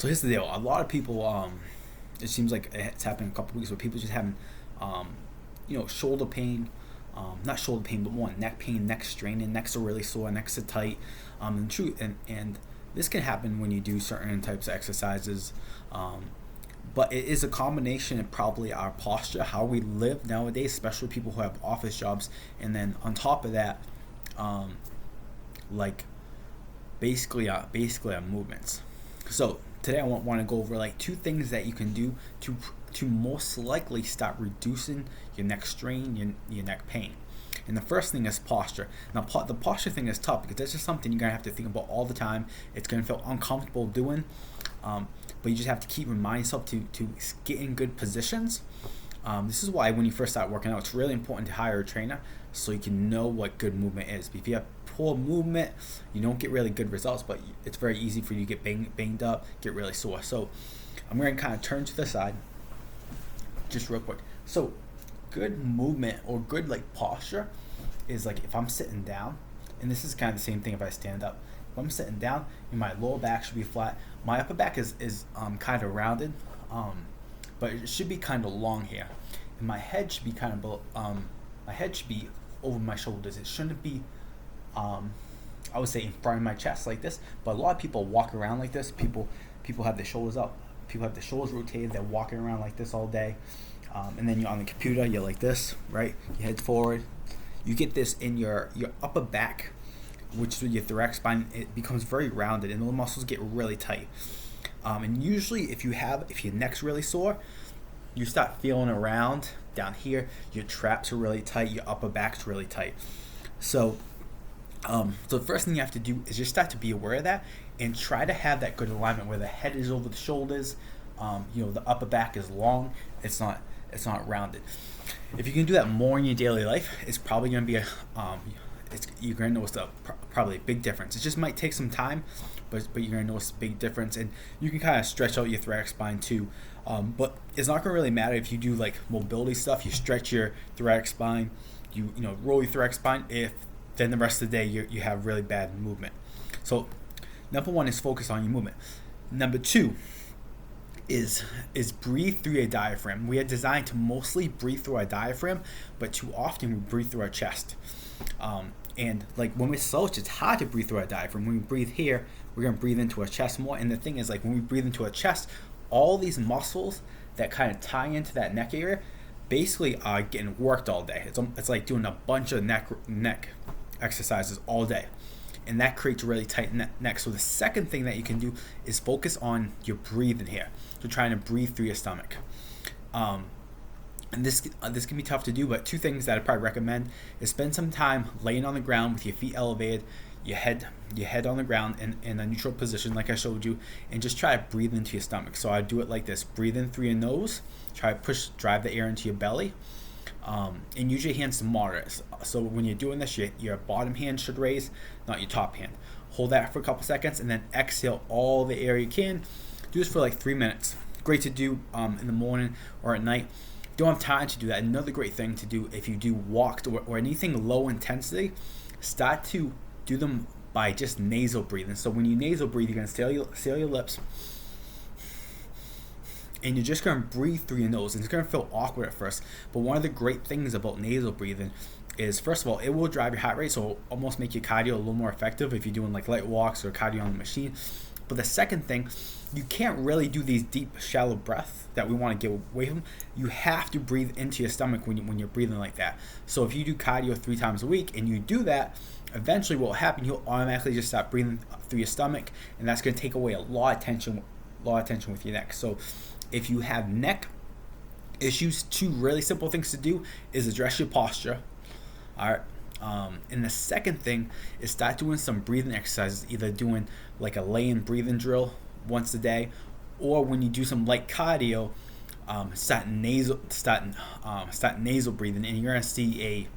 So here's the deal. A lot of people, it seems like it's happening a couple weeks where people just having, um, shoulder pain, not shoulder pain, but one neck pain, neck straining, necks are really sore, necks are tight. And this can happen when you do certain types of exercises. But it is a combination of probably our posture, how we live nowadays, especially people who have office jobs, and then on top of that, um, like basically our movements. So today I want to go over like two things that you can do to most likely start reducing your neck strain, your neck pain. And the first thing is posture. Now, the posture thing is tough because that's just something you're gonna have to think about all the time. It's gonna feel uncomfortable doing, but you just have to keep reminding yourself to get in good positions. This is why when you first start working out, it's really important to hire a trainer so you can know what good movement is. If you have poor movement, you don't get really good results, but it's very easy for you to get banged up, get really sore. So I'm going to kind of turn to the side just real quick. So good movement or good like posture is like if I'm sitting down, and this is kind of the same thing if I stand up. If I'm sitting down, my lower back should be flat. My upper back is kind of rounded, but it should be kind of long here, and my head should be my head should be over my shoulders. It shouldn't be, I would say, in front of my chest like this. But a lot of people walk around like this. People have their shoulders up. People have their shoulders rotated. They're walking around like this all day, and then you're on the computer. You're like this, right? Your head forward. You get this in your upper back, which is your thoracic spine. It becomes very rounded, and the muscles get really tight. And usually, if your neck's really sore, you start feeling around down here. Your traps are really tight. Your upper back's really tight. So the first thing you have to do is just start to be aware of that and try to have that good alignment where the head is over the shoulders. The upper back is long. It's not rounded. If you can do that more in your daily life, it's probably going to be you're going to notice probably a big difference. It just might take some time, but you're going to notice a big difference, and you can kind of stretch out your thoracic spine too. But it's not going to really matter if you do like mobility stuff. You stretch your thoracic spine, you roll your thoracic spine. If then the rest of the day you have really bad movement. So number one is focus on your movement. Number two is breathe through your diaphragm. We are designed to mostly breathe through our diaphragm, but too often we breathe through our chest. And like when we slouch, it's hard to breathe through our diaphragm. When we breathe here, we're going to breathe into our chest more. And the thing is, like when we breathe into our chest, all these muscles that kind of tie into that neck area basically are getting worked all day. It's like doing a bunch of neck exercises all day, and that creates a really tight neck. So the second thing that you can do is focus on your breathing here. So trying to breathe through your stomach. And this can be tough to do, but two things that I probably recommend is spend some time laying on the ground with your feet elevated, your head on the ground in a neutral position like I showed you, and just try to breathe into your stomach. So I do it like this: breathe in through your nose, try to drive the air into your belly, and use your hands to moderate. So when you're doing this, your bottom hand should raise, not your top hand. Hold that for a couple seconds, and then exhale all the air you can. Do this for like 3 minutes. Great to do in the morning or at night. Don't have time to do that. Another great thing to do if you do walked or anything low intensity, start to do them by just nasal breathing. So when you nasal breathe, you're going to seal your lips, and you're just going to breathe through your nose. And it's going to feel awkward at first, but one of the great things about nasal breathing is, first of all, it will drive your heart rate, so almost make your cardio a little more effective if you're doing like light walks or cardio on the machine. But the second thing, you can't really do these deep, shallow breaths that we want to get away from. You have to breathe into your stomach when you're breathing like that. So if you do cardio 3 times a week and you do that, eventually what will happen, you'll automatically just start breathing through your stomach, and that's going to take away a lot of tension with your neck. So if you have neck issues, 2 really simple things to do is address your posture. All right. And the second thing is start doing some breathing exercises, either doing like a lay-in breathing drill once a day, or when you do some light cardio, start nasal breathing, and you're gonna see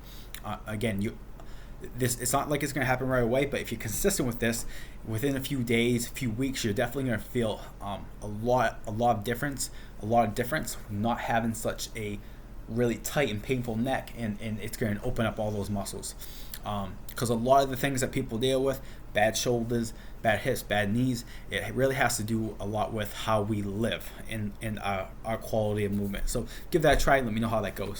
it's not like it's gonna happen right away, but if you're consistent with this, within a few days, a few weeks, you're definitely gonna feel a lot of difference not having such a really tight and painful neck, and it's going to open up all those muscles. because a lot of the things that people deal with, bad shoulders, bad hips, bad knees, it really has to do a lot with how we live and our quality of movement. So give that a try. Let me know how that goes.